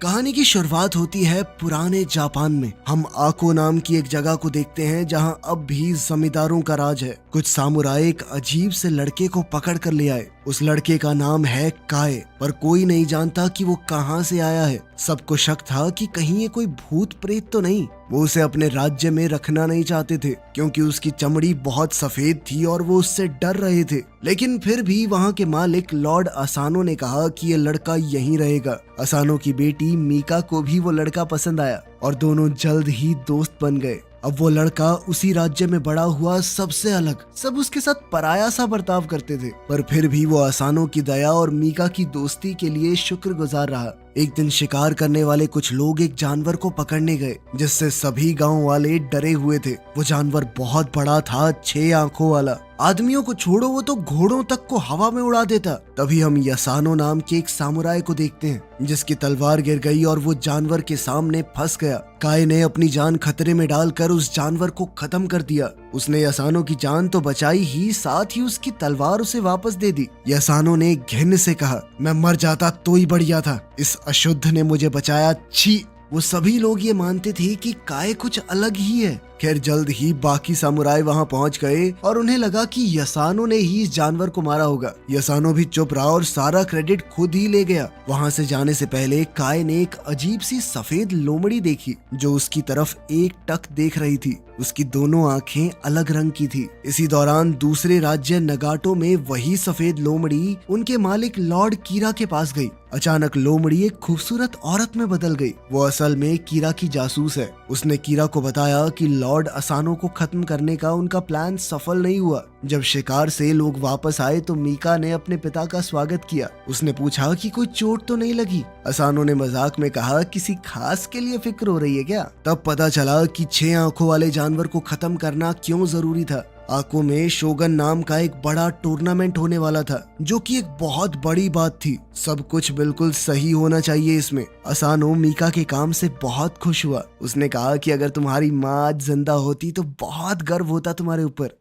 कहानी की शुरुआत होती है पुराने जापान में। हम आको नाम की एक जगह को देखते हैं जहां अब भी जमींदारों का राज है। कुछ सामुराई एक अजीब से लड़के को पकड़ कर ले आए। उस लड़के का नाम है काय, पर कोई नहीं जानता कि वो कहां से आया है। सबको शक था कि कहीं ये कोई भूत प्रेत तो नहीं। वो उसे अपने राज्य में रखना नहीं चाहते थे क्योंकि उसकी चमड़ी बहुत सफेद थी और वो उससे डर रहे थे। लेकिन फिर भी वहाँ के मालिक लॉर्ड असानो ने कहा कि ये लड़का यहीं रहेगा। असानो की बेटी मीका को भी वो लड़का पसंद आया और दोनों जल्द ही दोस्त बन गए। अब वो लड़का उसी राज्य में बड़ा हुआ, सबसे अलग। सब उसके साथ पराया सा बर्ताव करते थे, पर फिर भी वो असानो की दया और मीका की दोस्ती के लिए शुक्रगुजार रहा। एक दिन शिकार करने वाले कुछ लोग एक जानवर को पकड़ने गए जिससे सभी गांव वाले डरे हुए थे। वो जानवर बहुत बड़ा था, 6 आंखों वाला। आदमियों को छोड़ो, वो तो घोड़ों तक को हवा में उड़ा देता। तभी हम यसानो नाम के एक सामुराई को देखते हैं जिसकी तलवार गिर गई और वो जानवर के सामने फंस गया। काय ने अपनी जान खतरे में डालकर उस जानवर को खत्म कर दिया। उसने यसानो की जान तो बचाई ही, साथ ही उसकी तलवार उसे वापस दे दी। यसानो ने घिन से कहा, मैं मर जाता तो ही बढ़िया था, इस अशुद्ध ने मुझे बचाया, छी। वो सभी लोग ये मानते थे कि काय कुछ अलग ही है। खैर जल्द ही बाकी सामुराई वहां पहुंच गए और उन्हें लगा कि यसानो ने ही इस जानवर को मारा होगा। यसानो भी चुप रहा और सारा क्रेडिट खुद ही ले गया। वहां से जाने से पहले काय ने एक अजीब सी सफेद लोमड़ी देखी जो उसकी तरफ एक टक देख रही थी। उसकी दोनों आंखें अलग रंग की थी। इसी दौरान दूसरे राज्य नगाटो में वही सफेद लोमड़ी उनके मालिक लॉर्ड कीरा के पास गई। अचानक लोमड़ी एक खूबसूरत औरत में बदल गई। वो असल में कीरा की जासूस है। उसने कीरा को बताया कि लॉर्ड असानो को खत्म करने का उनका प्लान सफल नहीं हुआ। जब शिकार से लोग वापस आए तो मीका ने अपने पिता का स्वागत किया। उसने पूछा कि कोई चोट तो नहीं लगी। असानो ने मजाक में कहा, किसी खास के लिए फिक्र हो रही है क्या? तब पता चला कि 6 आंखों वाले जानवर को खत्म करना क्यों जरूरी था। आको में शोगन नाम का एक बड़ा टूर्नामेंट होने वाला था जो कि एक बहुत बड़ी बात थी। सब कुछ बिल्कुल सही होना चाहिए इसमें। असानो मीका के काम से बहुत खुश हुआ। उसने कहा कि अगर तुम्हारी माँ आज जिंदा होती तो बहुत गर्व होता तुम्हारे ऊपर।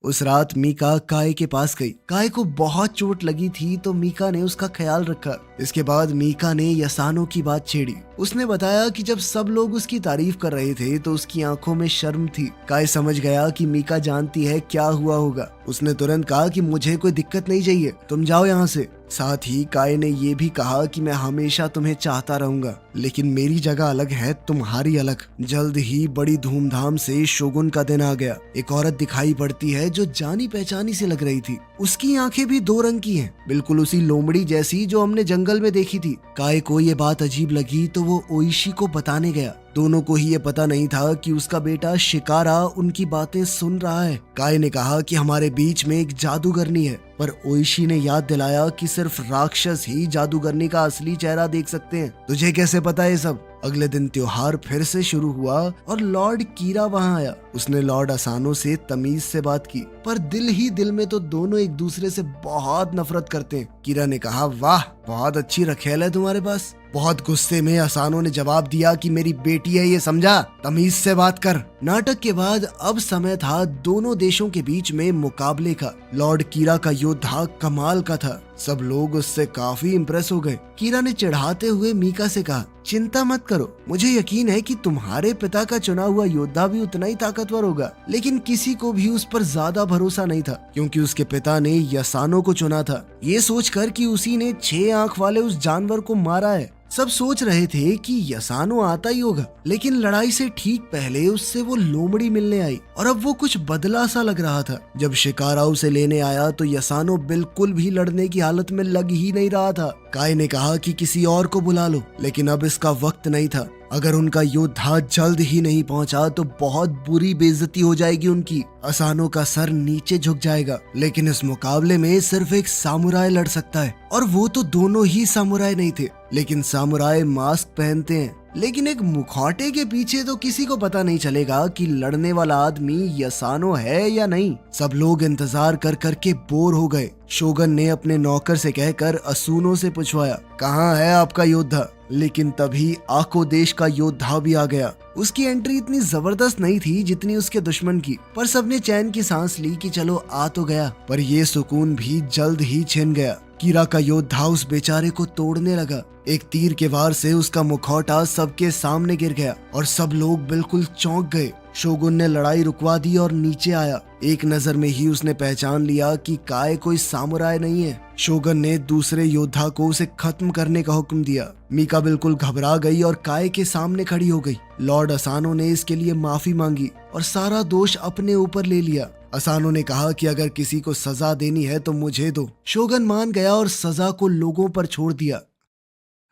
उस रात मीका काय के पास गई। काय को बहुत चोट लगी थी तो मीका ने उसका ख्याल रखा। इसके बाद मीका ने यसानो की बात छेड़ी। उसने बताया कि जब सब लोग उसकी तारीफ कर रहे थे तो उसकी आंखों में शर्म थी। काय समझ गया कि मीका जानती है क्या हुआ होगा। उसने तुरंत कहा कि मुझे कोई दिक्कत नहीं चाहिए, तुम जाओ यहाँ से। साथ ही काय ने ये भी कहा कि मैं हमेशा तुम्हें चाहता रहूंगा, लेकिन मेरी जगह अलग है, तुम्हारी अलग। जल्द ही बड़ी धूमधाम से शोगुन का दिन आ गया। एक औरत दिखाई पड़ती है जो जानी पहचानी से लग रही थी। उसकी आंखें भी 2 रंग की हैं, बिल्कुल उसी लोमड़ी जैसी जो हमने जंगल में देखी थी। काय को ये बात अजीब लगी तो वो ओइशी को बताने गया। दोनों को ही ये पता नहीं था कि उसका बेटा शिकारा उनकी बातें सुन रहा है। काय ने कहा कि हमारे बीच में एक जादूगरनी है, पर ओइशी ने याद दिलाया कि सिर्फ राक्षस ही जादूगरनी का असली चेहरा देख सकते हैं। तुझे कैसे पता है सब? अगले दिन त्योहार फिर से शुरू हुआ और लॉर्ड कीरा वहां आया। उसने लॉर्ड असानो से तमीज से बात की, पर दिल ही दिल में तो दोनों एक दूसरे से बहुत नफरत करते हैं। कीरा ने कहा, वाह, बहुत अच्छी रखेल है तुम्हारे पास। बहुत गुस्से में असानो ने जवाब दिया कि मेरी बेटी है, ये समझा, तमीज से बात कर। नाटक के बाद अब समय था दोनों देशों के बीच में मुकाबले का। लॉर्ड कीरा का योद्धा कमाल का था। सब लोग उससे काफी इम्प्रेस हो गए। कीरा ने चिढ़ाते हुए मीका से कहा, चिंता मत करो, मुझे यकीन है कि तुम्हारे पिता का चुना हुआ योद्धा भी उतना ही ताकतवर होगा। लेकिन किसी को भी उस पर ज्यादा भरोसा नहीं था क्योंकि उसके पिता ने यसानो को चुना था, ये सोचकर कि उसी ने 6 आंख वाले उस जानवर को मारा है। सब सोच रहे थे कि यसानो आता ही होगा, लेकिन लड़ाई से ठीक पहले उससे वो लोमड़ी मिलने आई और अब वो कुछ बदला सा लग रहा था। जब शिकारा उसे लेने आया तो यसानो बिल्कुल भी लड़ने की हालत में लग ही नहीं रहा था। काय ने कहा कि किसी और को बुला लो, लेकिन अब इसका वक्त नहीं था। अगर उनका योद्धा जल्द ही नहीं पहुंचा तो बहुत बुरी बेइज्जती हो जाएगी उनकी। असानो का सर नीचे झुक जाएगा। लेकिन इस मुकाबले में सिर्फ एक सामुराई लड़ सकता है, और वो तो दोनों ही सामुराई नहीं थे। लेकिन सामुराई मास्क पहनते हैं, लेकिन एक मुखौटे के पीछे तो किसी को पता नहीं चलेगा कि लड़ने वाला आदमी यसानो है या नहीं। सब लोग इंतजार कर करके बोर हो गए। शोगन ने अपने नौकर से कहकर असुनो से पूछवाया, कहाँ है आपका योद्धा? लेकिन तभी आको देश का योद्धा भी आ गया। उसकी एंट्री इतनी जबरदस्त नहीं थी जितनी उसके दुश्मन की, पर सबने चैन की सांस ली कि चलो आ तो गया। पर ये सुकून भी जल्द ही छिन गया। कीरा का योद्धा उस बेचारे को तोड़ने लगा। एक तीर के वार से उसका मुखौटा सबके सामने गिर गया और सब लोग बिल्कुल चौंक गए। शोगुन ने लड़ाई रुकवा दी और नीचे आया। एक नजर में ही उसने पहचान लिया कि काय कोई सामुराई नहीं है। शोगन ने दूसरे योद्धा को उसे खत्म करने का हुक्म दिया। मीका बिल्कुल घबरा गई और काय के सामने खड़ी हो गई। लॉर्ड असानो ने इसके लिए माफी मांगी और सारा दोष अपने ऊपर ले लिया। असानो ने कहा कि अगर किसी को सजा देनी है तो मुझे दो। शोगन मान गया और सजा को लोगों पर छोड़ दिया।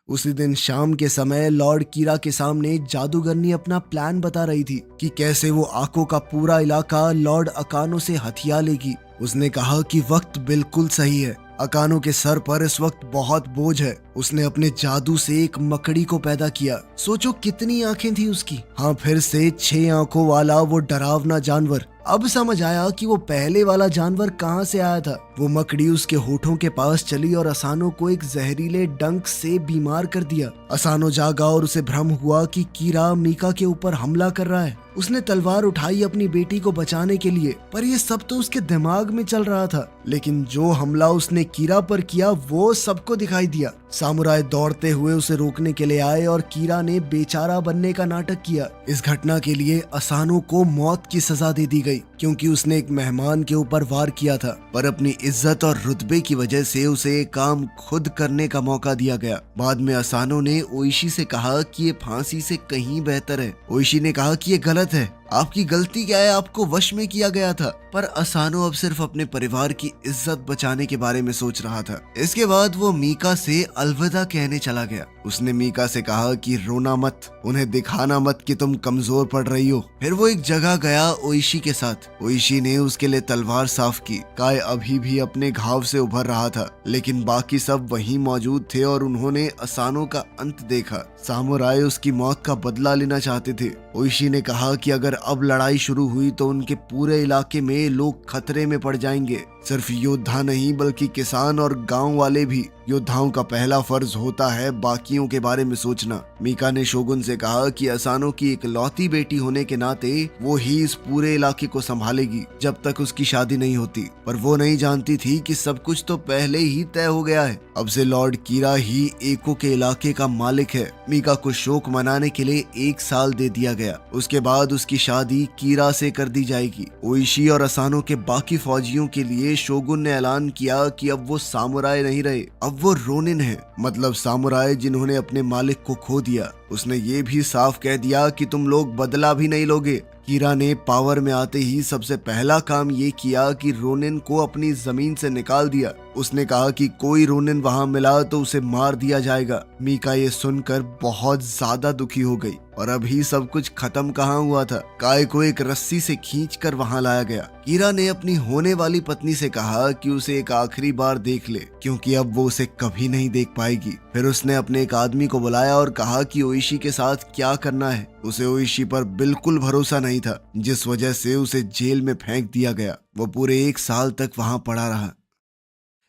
उसी दिन शाम के समय लॉर्ड कीरा के सामने जादूगरनी अपना प्लान बता रही थी कि कैसे वो आको का पूरा इलाका लॉर्ड अकानो से हथिया लेगी। उसने कहा कि वक्त बिल्कुल सही है। अकानो के सर पर इस वक्त बहुत बोझ है। उसने अपने जादू से एक मकड़ी को पैदा किया। सोचो कितनी आंखें थी उसकी। हाँ, फिर से 6 आंखों वाला वो डरावना जानवर। अब समझ आया कि वो पहले वाला जानवर कहाँ से आया था। वो मकड़ी उसके होठों के पास चली और असानो को एक जहरीले डंक से बीमार कर दिया। असानो जागा और उसे भ्रम हुआ कि कीरा मीका के ऊपर हमला कर रहा है। उसने तलवार उठाई अपनी बेटी को बचाने के लिए, पर ये सब तो उसके दिमाग में चल रहा था। लेकिन जो हमला उसने कीरा पर किया वो सबको दिखाई दिया। सामुराई दौड़ते हुए उसे रोकने के लिए आए और कीरा ने बेचारा बनने का नाटक किया। इस घटना के लिए असानो को मौत की सजा दे दी गई क्योंकि उसने एक मेहमान के ऊपर वार किया था, पर अपनी इज्जत और रुतबे की वजह से उसे काम खुद करने का मौका दिया गया। बाद में असानो ने ओइशी से कहा कि ये फांसी से कहीं बेहतर है। ओइशी ने कहा कि ये गलत है, आपकी गलती क्या है, आपको वश में किया गया था। पर असानो अब सिर्फ अपने परिवार की इज्जत बचाने के बारे में सोच रहा था। इसके बाद वो मीका से अलविदा कहने चला गया। उसने मीका से कहा कि रोना मत, उन्हें दिखाना मत कि तुम कमजोर पड़ रही हो। फिर वो एक जगह गया ओइशी के साथ। ओइशी ने उसके लिए तलवार साफ की। काय अभी भी अपने घाव से उभर रहा था, लेकिन बाकी सब वहीं मौजूद थे और उन्होंने असानो का अंत देखा। सामुराई उसकी मौत का बदला लेना चाहते थे। ओइशी ने कहा कि अगर अब लड़ाई शुरू हुई तो उनके पूरे इलाके में लोग खतरे में पड़ जाएंगे। सिर्फ योद्धा नहीं बल्कि किसान और गांव वाले भी। योद्धाओं का पहला फर्ज होता है बाकियों के बारे में सोचना। मीका ने शोगुन से कहा कि असानो की इकलौती बेटी होने के नाते वो ही इस पूरे इलाके को संभालेगी जब तक उसकी शादी नहीं होती। पर वो नहीं जानती थी कि सब कुछ तो पहले ही तय हो गया है। अब से लॉर्ड कीरा ही एको के इलाके का मालिक है। मीका को शोक मनाने के लिए 1 साल दे दिया गया। उसके बाद उसकी शादी कीरा से कर दी जाएगी। ओइशी और असानो के बाकी फौजियों के लिए शोगुन ने ऐलान किया कि अब वो सामुराई नहीं रहे, अब वो रोनिन है, मतलब सामुराई जिन्होंने अपने मालिक को खो दिया। उसने ये भी साफ कह दिया कि तुम लोग बदला भी नहीं लोगे। कीरा ने पावर में आते ही सबसे पहला काम ये किया कि रोनिन को अपनी जमीन से निकाल दिया। उसने कहा कि कोई रोनिन वहां मिला तो उसे मार दिया जाएगा। मीका ये सुनकर बहुत ज्यादा दुखी हो गई। और अभी सब कुछ खत्म कहाँ हुआ था। काय को एक रस्सी से खींचकर वहां लाया गया। कीरा ने अपनी होने वाली पत्नी से कहा कि उसे एक आखिरी बार देख ले, क्योंकि अब वो उसे कभी नहीं देख पाएगी। फिर उसने अपने एक आदमी को बुलाया और कहा कि ओइशी के साथ क्या करना है। उसे ओइशी पर बिल्कुल भरोसा नहीं था, जिस वजह से उसे जेल में फेंक दिया गया। वो पूरे 1 साल तक वहां पड़ा रहा।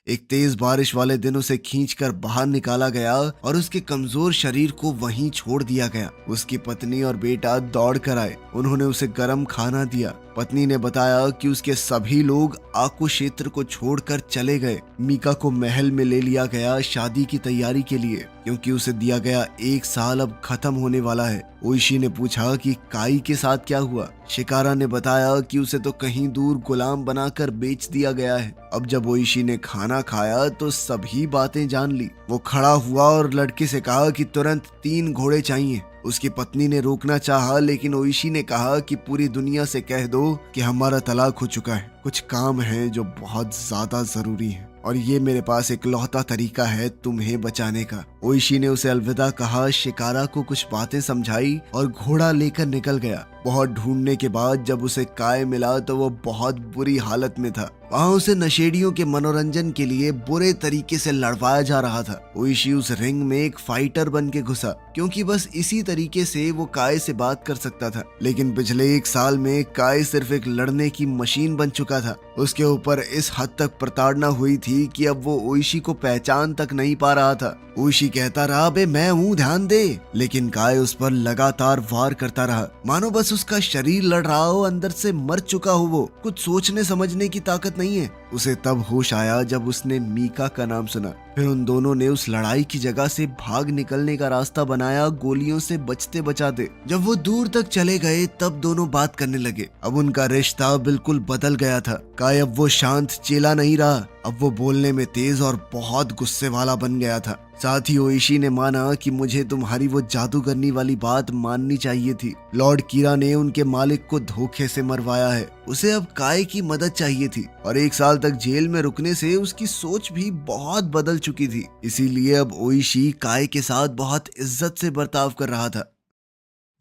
एक तेज बारिश वाले दिन उसे खींचकर बाहर निकाला गया और उसके कमजोर शरीर को वहीं छोड़ दिया गया। उसकी पत्नी और बेटा दौड़ कर आए। उन्होंने उसे गर्म खाना दिया। पत्नी ने बताया कि उसके सभी लोग आको क्षेत्र को छोड़कर चले गए। मीका को महल में ले लिया गया शादी की तैयारी के लिए, क्योंकि उसे दिया गया 1 साल अब खत्म होने वाला है। ओइशी ने पूछा कि काई के साथ क्या हुआ। शिकारा ने बताया कि उसे तो कहीं दूर गुलाम बनाकर बेच दिया गया है। अब जब ओइशी ने खाना खाया तो सभी बातें जान ली। वो खड़ा हुआ और लड़के से कहा कि तुरंत 3 घोड़े चाहिए। उसकी पत्नी ने रोकना चाहा, लेकिन ओइशी ने कहा कि पूरी दुनिया से कह दो कि हमारा तलाक हो चुका है। कुछ काम है जो बहुत ज्यादा जरूरी है और ये मेरे पास इकलौता तरीका है तुम्हें बचाने का। ओइशी ने उसे अलविदा कहा, शिकारा को कुछ बातें समझाई और घोड़ा लेकर निकल गया। बहुत ढूंढने के बाद जब उसे काय मिला तो वो बहुत बुरी हालत में था। वहाँ उसे नशेड़ियों के मनोरंजन के लिए बुरे तरीके से लड़वाया जा रहा था। ओइशी उस रिंग में एक फाइटर बन के घुसा, क्योंकि बस इसी तरीके से वो काय से बात कर सकता था। लेकिन पिछले 1 साल में काय सिर्फ एक लड़ने की मशीन बन चुका था। उसके ऊपर इस हद तक प्रताड़ना हुई थी कि अब वो ओइशी को पहचान तक नहीं पा रहा था। ओइशी कहता रहा, बे मैं हूँ, ध्यान दे, लेकिन काय उस पर लगातार वार करता रहा, मानो बस उसका शरीर लड़ रहा हो, अंदर से मर चुका हो। वो कुछ सोचने समझने की ताकत नहीं है। उसे तब होश आया जब उसने मीका का नाम सुना। फिर उन दोनों ने उस लड़ाई की जगह से भाग निकलने का रास्ता बनाया, गोलियों से बचते बचाते। जब वो दूर तक चले गए तब दोनों बात करने लगे। अब उनका रिश्ता बिल्कुल बदल गया था। काय अब वो शांत चेला नहीं रहा, अब वो बोलने में तेज और बहुत गुस्से वाला बन गया था। साथ ही ओइशी ने माना कि मुझे तुम्हारी वो जादूगरनी वाली बात माननी चाहिए थी। लॉर्ड कीरा ने उनके मालिक को धोखे से मरवाया है। उसे अब काय की मदद चाहिए थी और 1 साल तक जेल में रुकने से उसकी सोच भी बहुत बदल चुकी थी। इसीलिए अब ओइशी काय के साथ बहुत इज्जत से बर्ताव कर रहा था।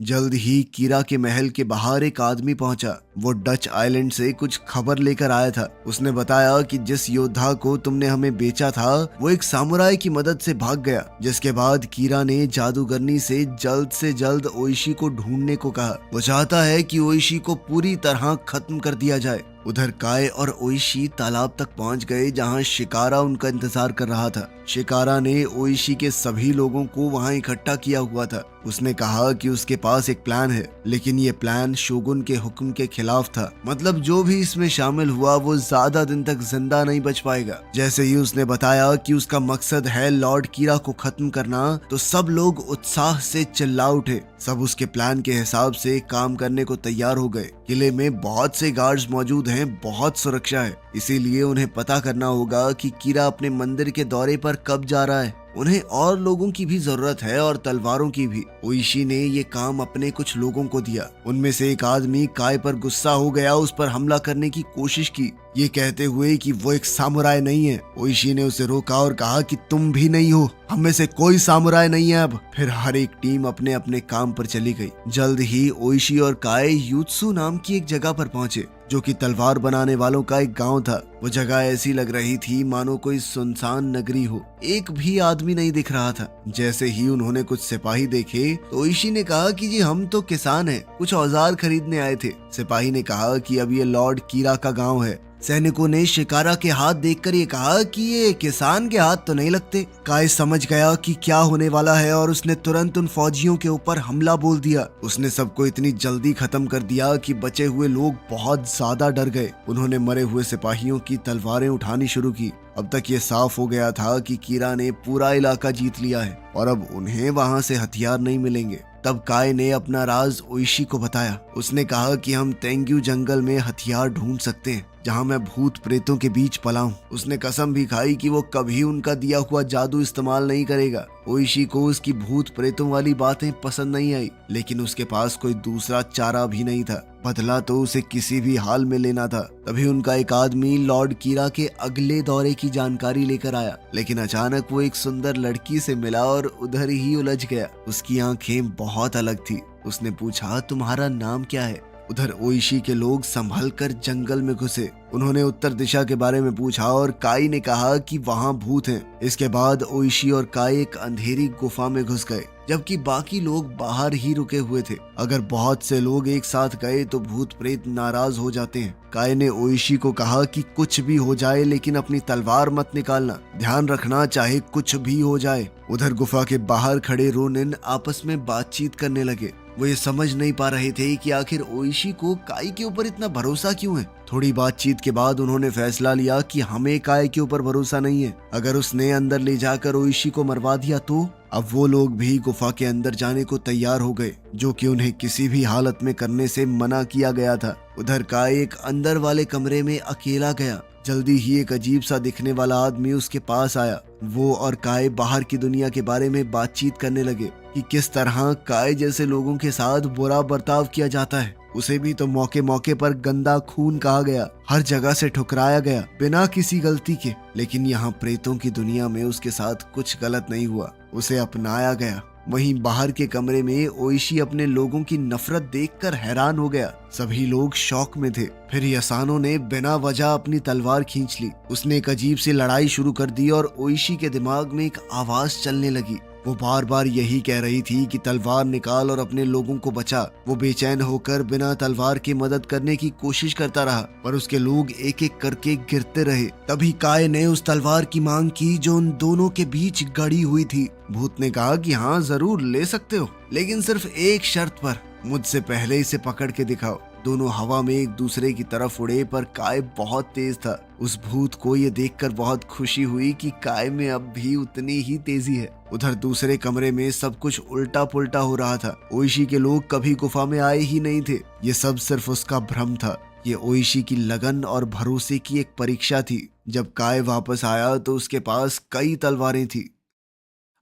जल्द ही कीरा के महल के बाहर एक आदमी पहुंचा। वो डच आइलैंड से कुछ खबर लेकर आया था। उसने बताया कि जिस योद्धा को तुमने हमें बेचा था वो एक सामुराई की मदद से भाग गया। जिसके बाद कीरा ने जादूगरनी से जल्द ओइशी को ढूंढने को कहा। वो चाहता है कि ओइशी को पूरी तरह खत्म कर दिया जाए। उधर काय और ओइशी तालाब तक पहुंच गए जहां शिकारा उनका इंतजार कर रहा था। शिकारा ने ओइशी के सभी लोगों को वहां इकट्ठा किया हुआ था। उसने कहा कि उसके पास एक प्लान है, लेकिन ये प्लान शोगुन के हुक्म के खिलाफ था। मतलब जो भी इसमें शामिल हुआ वो ज्यादा दिन तक जिंदा नहीं बच पाएगा। जैसे ही उसने बताया कि उसका मकसद है लॉर्ड कीरा को खत्म करना, तो सब लोग उत्साह से चिल्ला उठे। सब उसके प्लान के हिसाब से काम करने को तैयार हो गए। किले में बहुत से गार्ड्स मौजूद हैं, बहुत सुरक्षा है, इसीलिए उन्हें पता करना होगा कि कीरा अपने मंदिर के दौरे पर कब जा रहा है। उन्हें और लोगों की भी जरूरत है और तलवारों की भी। ओइशी ने ये काम अपने कुछ लोगों को दिया। उनमें से एक आदमी काय पर गुस्सा हो गया, उस पर हमला करने की कोशिश की, ये कहते हुए कि वो एक सामुराई नहीं है। ओइशी ने उसे रोका और कहा कि तुम भी नहीं हो, हम में से कोई सामुराई नहीं है अब। फिर हर एक टीम अपने अपने काम पर चली गई। जल्द ही ओइशी और काय यूत्सु नाम की एक जगह पर पहुंचे, जो कि तलवार बनाने वालों का एक गांव था। वो जगह ऐसी लग रही थी मानो कोई सुनसान नगरी हो। एक भी आदमी नहीं दिख रहा था। जैसे ही उन्होंने कुछ सिपाही देखे तो ओइशी ने कहा कि जी हम तो किसान हैं, कुछ औजार खरीदने आए थे। सिपाही ने कहा कि अब ये लॉर्ड कीरा का गांव है। सैनिकों ने शिकारा के हाथ देखकर ये कहा कि ये किसान के हाथ तो नहीं लगते। काय समझ गया कि क्या होने वाला है और उसने तुरंत उन फौजियों के ऊपर हमला बोल दिया। उसने सबको इतनी जल्दी खत्म कर दिया कि बचे हुए लोग बहुत ज्यादा डर गए। उन्होंने मरे हुए सिपाहियों की तलवारें उठानी शुरू की। अब तक ये साफ हो गया था कि कीरा ने पूरा इलाका जीत लिया है और अब उन्हें वहां से हथियार नहीं मिलेंगे। तब काय ने अपना राज ओइशी को बताया। उसने कहा कि हम तेंग्यू जंगल में हथियार ढूंढ सकते हैं जहां मैं भूत प्रेतों के बीच पला हूं। उसने कसम भी खाई कि वो कभी उनका दिया हुआ जादू इस्तेमाल नहीं करेगा। ओइशी को उसकी भूत प्रेतों वाली बातें पसंद नहीं आई, लेकिन उसके पास कोई दूसरा चारा भी नहीं था। बदला तो उसे किसी भी हाल में लेना था। तभी उनका एक आदमी लॉर्ड कीरा के अगले दौरे की जानकारी लेकर आया, लेकिन अचानक वो एक सुंदर लड़की से मिला और उधर ही उलझ गया। उसकी आंखें बहुत अलग थी। उसने पूछा, तुम्हारा नाम क्या है? उधर ओइशी के लोग संभल कर जंगल में घुसे। उन्होंने उत्तर दिशा के बारे में पूछा और काई ने कहा कि वहां भूत हैं। इसके बाद ओइशी और काई एक अंधेरी गुफा में घुस गए, जबकि बाकी लोग बाहर ही रुके हुए थे। अगर बहुत से लोग एक साथ गए तो भूत प्रेत नाराज हो जाते हैं। काय ने ओइशी को कहा कि कुछ भी हो जाए लेकिन अपनी तलवार मत निकालना, ध्यान रखना चाहे कुछ भी हो जाए। उधर गुफा के बाहर खड़े रोनिन आपस में बातचीत करने लगे। वो ये समझ नहीं पा रहे थे कि आखिर ओइशी को काय के ऊपर इतना भरोसा क्यों है। थोड़ी बातचीत के बाद उन्होंने फैसला लिया कि हमें काय के ऊपर भरोसा नहीं है। अगर उसने अंदर ले जाकर ओइशी को मरवा दिया तो। अब वो लोग भी गुफा के अंदर जाने को तैयार हो गए, जो कि उन्हें किसी भी हालत में करने से मना किया गया था। उधर काय एक अंदर वाले कमरे में अकेला गया। जल्दी ही एक अजीब सा दिखने वाला आदमी उसके पास आया। वो और काय बाहर की दुनिया के बारे में बातचीत करने लगे कि किस तरह काय जैसे लोगों के साथ बुरा बर्ताव किया जाता है। उसे भी तो मौके मौके पर गंदा खून कहा गया, हर जगह से ठुकराया गया बिना किसी गलती के। लेकिन यहाँ प्रेतों की दुनिया में उसके साथ कुछ गलत नहीं हुआ, उसे अपनाया गया। वहीं बाहर के कमरे में ओइशी अपने लोगों की नफरत देखकर हैरान हो गया। सभी लोग शौक में थे। फिर यसानो ने बिना वजह अपनी तलवार खींच ली। उसने एक अजीब सी लड़ाई शुरू कर दी और ओइशी के दिमाग में एक आवाज चलने लगी। वो बार बार यही कह रही थी कि तलवार निकाल और अपने लोगों को बचा। वो बेचैन होकर बिना तलवार की मदद करने की कोशिश करता रहा, पर उसके लोग एक एक करके गिरते रहे। तभी काय ने उस तलवार की मांग की जो उन दोनों के बीच गड़ी हुई थी। भूत ने कहा कि हाँ जरूर ले सकते हो, लेकिन सिर्फ एक शर्त पर, मुझसे पहले इसे पकड़ के दिखाओ। दोनों हवा में एक दूसरे की तरफ उड़े, पर काय बहुत तेज था। उस भूत को ये देखकर बहुत खुशी हुई कि काय में अब भी उतनी ही तेजी है। उधर दूसरे कमरे में सब कुछ उल्टा पुल्टा हो रहा था। ओइशी के लोग कभी गुफा में आए ही नहीं थे। ये सब सिर्फ उसका भ्रम था। ये ओइशी की लगन और भरोसे की एक परीक्षा थी। जब काय वापस आया तो उसके पास कई तलवारें थी।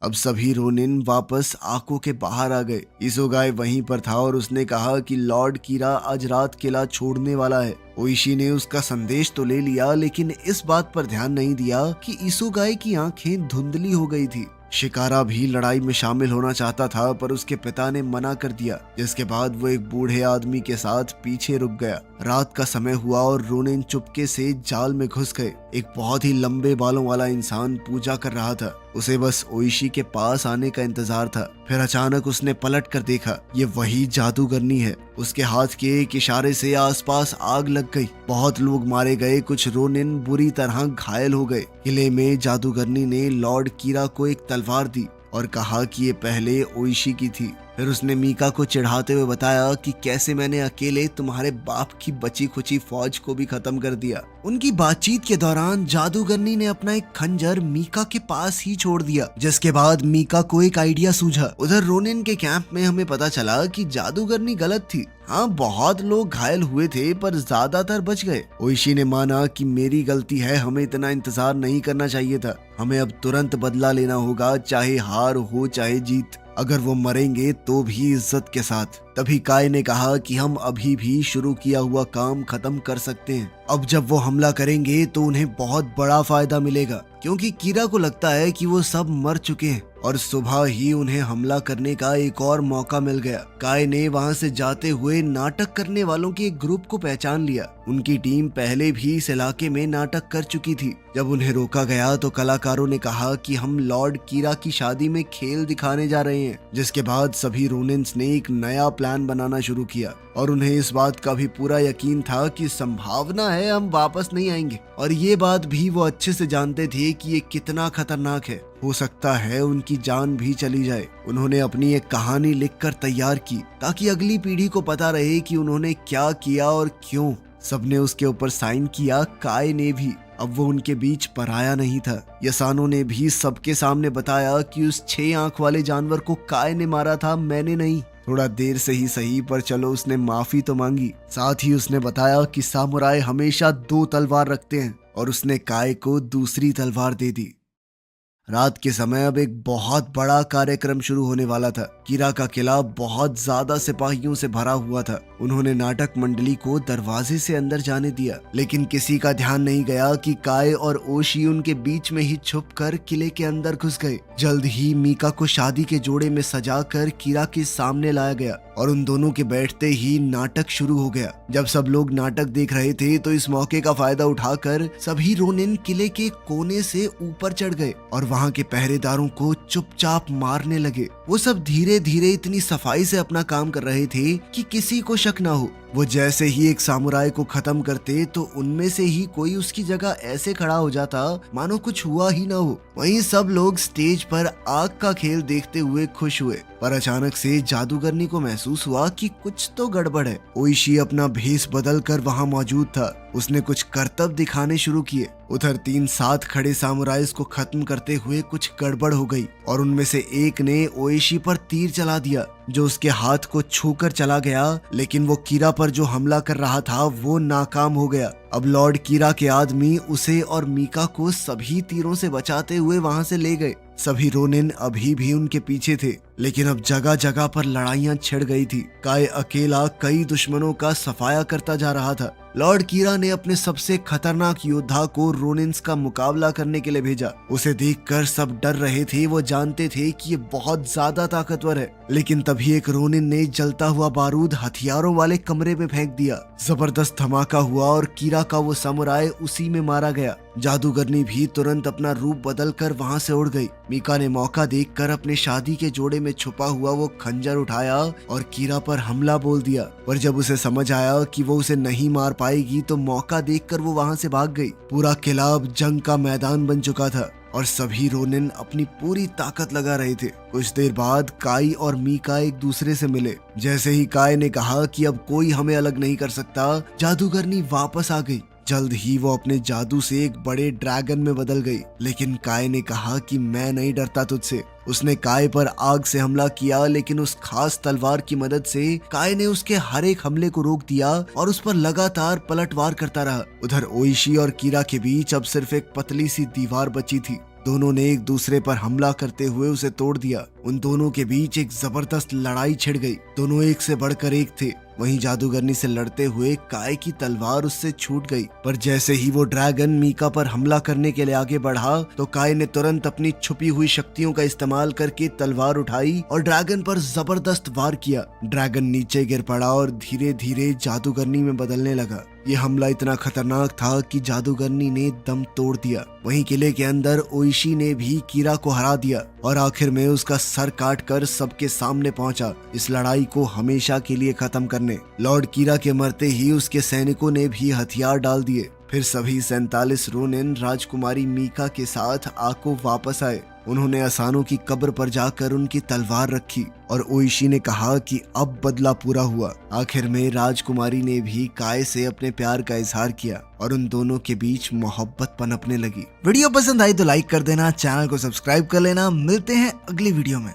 अब सभी रोनिन वापस आको के बाहर आ गए। इसोगाई वहीं पर था और उसने कहा कि लॉर्ड कीरा आज रात किला छोड़ने वाला है। ओइशी ने उसका संदेश तो ले लिया, लेकिन इस बात पर ध्यान नहीं दिया कि इसोगाई की आंखें धुंधली हो गई थी। शिकारा भी लड़ाई में शामिल होना चाहता था, पर उसके पिता ने मना कर दिया, जिसके बाद वो एक बूढ़े आदमी के साथ पीछे रुक गया। रात का समय हुआ और रोनिन चुपके से जाल में घुस गए। एक बहुत ही लंबे बालों वाला इंसान पूजा कर रहा था। उसे बस ओइशी के पास आने का इंतजार था। फिर अचानक उसने पलट कर देखा, ये वही जादूगरनी है। उसके हाथ के एक इशारे से आसपास आग लग गई। बहुत लोग मारे गए, कुछ रोनिन बुरी तरह घायल हो गए। किले में जादूगरनी ने लॉर्ड कीरा को एक तलवार दी और कहा कि ये पहले ओइशी की थी। फिर उसने मीका को चिढ़ाते हुए बताया कि कैसे मैंने अकेले तुम्हारे बाप की बची खुची फौज को भी खत्म कर दिया। उनकी बातचीत के दौरान जादूगरनी ने अपना एक खंजर मीका के पास ही छोड़ दिया, जिसके बाद मीका को एक आइडिया सूझा। उधर रोनिन के कैंप में हमें पता चला कि जादूगरनी गलत थी। हाँ, बहुत लोग घायल हुए थे, पर ज्यादातर बच गए। ओइशी ने माना कि मेरी गलती है, हमें इतना इंतजार नहीं करना चाहिए था। हमें अब तुरंत बदला लेना होगा, चाहे हार हो चाहे जीत। अगर वो मरेंगे तो भी इज्जत के साथ। तभी काय ने कहा कि हम अभी भी शुरू किया हुआ काम खत्म कर सकते हैं। अब जब वो हमला करेंगे तो उन्हें बहुत बड़ा फायदा मिलेगा, क्योंकि कीरा को लगता है कि वो सब मर चुके हैं और सुबह ही उन्हें हमला करने का एक और मौका मिल गया। काय ने वहां से जाते हुए नाटक करने वालों के एक ग्रुप को पहचान लिया। उनकी टीम पहले भी इस इलाके में नाटक कर चुकी थी। जब उन्हें रोका गया तो कलाकारों ने कहा कि हम लॉर्ड कीरा की शादी में खेल दिखाने जा रहे हैं, जिसके बाद सभी रोनिन्स ने एक नया प्लान बनाना शुरू किया और उन्हें इस बात का भी पूरा यकीन था कि संभावना है हम वापस नहीं आएंगे। और ये बात भी वो अच्छे से जानते थे कि ये कितना खतरनाक है। हो सकता है उनकी जान भी चली जाए। उन्होंने अपनी एक कहानी लिखकर तैयार की ताकि अगली पीढ़ी को पता रहे कि उन्होंने क्या किया और क्यों। सबने उसके ऊपर साइन किया, काय ने भी। अब वो उनके बीच पराया नहीं था। यसानो ने भी सबके सामने बताया कि उस 6 आंख वाले जानवर को काय ने मारा था, मैंने नहीं। थोड़ा देर से ही सही, पर चलो उसने माफी तो मांगी। साथ ही उसने बताया कि सामुराई हमेशा 2 तलवार रखते हैं और उसने काय को दूसरी तलवार दे दी। रात के समय अब एक बहुत बड़ा कार्यक्रम शुरू होने वाला था। कीरा का किला बहुत ज्यादा सिपाहियों से भरा हुआ था। उन्होंने नाटक मंडली को दरवाजे से अंदर जाने दिया, लेकिन किसी का ध्यान नहीं गया कि काय और ओशी उनके बीच में ही छुपकर किले के अंदर घुस गए। जल्द ही मीका को शादी के जोड़े में सजाकर कीरा के सामने लाया गया और उन दोनों के बैठते ही नाटक शुरू हो गया। जब सब लोग नाटक देख रहे थे तो इस मौके का फायदा उठाकर सभी रोनिन किले के कोने से ऊपर चढ़ गए और वहां के पहरेदारों को चुपचाप मारने लगे। वो सब धीरे धीरे इतनी सफाई से अपना काम कर रहे थे कि किसी को शक ना हो। वो जैसे ही एक सामुराई को खत्म करते तो उनमें से ही कोई उसकी जगह ऐसे खड़ा हो जाता मानो कुछ हुआ ही ना हो। वहीं सब लोग स्टेज पर आग का खेल देखते हुए खुश हुए, पर अचानक से जादूगरनी को महसूस हुआ कि कुछ तो गड़बड़ है। ओइशी अपना भेष बदल कर वहाँ मौजूद था। उसने कुछ करतब दिखाने शुरू किए। उधर 3 साथ खड़े सामुराइज को खत्म करते हुए कुछ गड़बड़ हो गई और उनमें से एक ने ओइशी पर तीर चला दिया, जो उसके हाथ को छूकर चला गया। लेकिन वो कीरा पर जो हमला कर रहा था वो नाकाम हो गया। अब लॉर्ड कीरा के आदमी उसे और मीका को सभी तीरों से बचाते हुए वहां से ले गए। सभी रोनिन अभी भी उनके पीछे थे, लेकिन अब जगह जगह पर लड़ाइयां छिड़ गई थी। काय अकेला कई दुश्मनों का सफाया करता जा रहा था। लॉर्ड कीरा ने अपने सबसे खतरनाक योद्धा को रोनिन्स का मुकाबला करने के लिए भेजा। उसे देखकर सब डर रहे थे, वो जानते थे कि ये बहुत ज्यादा ताकतवर है। लेकिन तभी एक रोनिन ने जलता हुआ बारूद हथियारों वाले कमरे में फेंक दिया। जबरदस्त धमाका हुआ और कीरा का वो समुराय उसी में मारा गया। जादूगरनी भी तुरंत अपना रूप बदलकर वहां से उड़ गई। मीका ने मौका देखकर अपने शादी के जोड़े में छुपा हुआ वो खंजर उठाया और कीरा पर हमला बोल दिया। पर जब उसे समझ आया कि वो उसे नहीं मार पाएगी तो मौका देखकर वो वहां से भाग गई। पूरा किला अब जंग का मैदान बन चुका था और सभी रोनिन अपनी पूरी ताकत लगा रहे थे। कुछ देर बाद काई और मीका एक दूसरे से मिले। जैसे ही काई ने कहा कि अब कोई हमें अलग नहीं कर सकता, जादूगरनी वापस आ गई। जल्द ही वो अपने जादू से एक बड़े ड्रैगन में बदल गई। लेकिन काय ने कहा कि मैं नहीं डरता तुझसे। उसने काय पर आग से हमला किया, लेकिन उस खास तलवार की मदद से काय ने उसके हर एक हमले को रोक दिया और उस पर लगातार पलटवार करता रहा। उधर ओइशी और कीरा के बीच अब सिर्फ एक पतली सी दीवार बची थी। दोनों ने एक दूसरे पर हमला करते हुए उसे तोड़ दिया। उन दोनों के बीच एक जबरदस्त लड़ाई छिड़ गई। दोनों एक से बढ़कर एक थे। वहीं जादूगरनी से लड़ते हुए काय की तलवार उससे छूट गई। पर जैसे ही वो ड्रैगन मीका पर हमला करने के लिए आगे बढ़ा तो काय ने तुरंत अपनी छुपी हुई शक्तियों का इस्तेमाल करके तलवार उठाई और ड्रैगन पर जबरदस्त वार किया। ड्रैगन नीचे गिर पड़ा और धीरे धीरे जादूगरनी में बदलने लगा। ये हमला इतना खतरनाक था कि जादूगरनी ने दम तोड़ दिया। वहीं किले के अंदर ओइशी ने भी कीरा को हरा दिया और आखिर में उसका सर काटकर सबके सामने पहुंचा, इस लड़ाई को हमेशा के लिए खत्म करने। लॉर्ड कीरा के मरते ही उसके सैनिकों ने भी हथियार डाल दिए। फिर सभी 47 रोनिन राजकुमारी मीका के साथ आको वापस आए। उन्होंने असानों की कब्र पर जाकर उनकी तलवार रखी और ओइशी ने कहा कि अब बदला पूरा हुआ। आखिर में राजकुमारी ने भी काय से अपने प्यार का इजहार किया और उन दोनों के बीच मोहब्बत पनपने लगी। वीडियो पसंद आई तो लाइक कर देना, चैनल को सब्सक्राइब कर लेना। मिलते हैं अगली वीडियो में।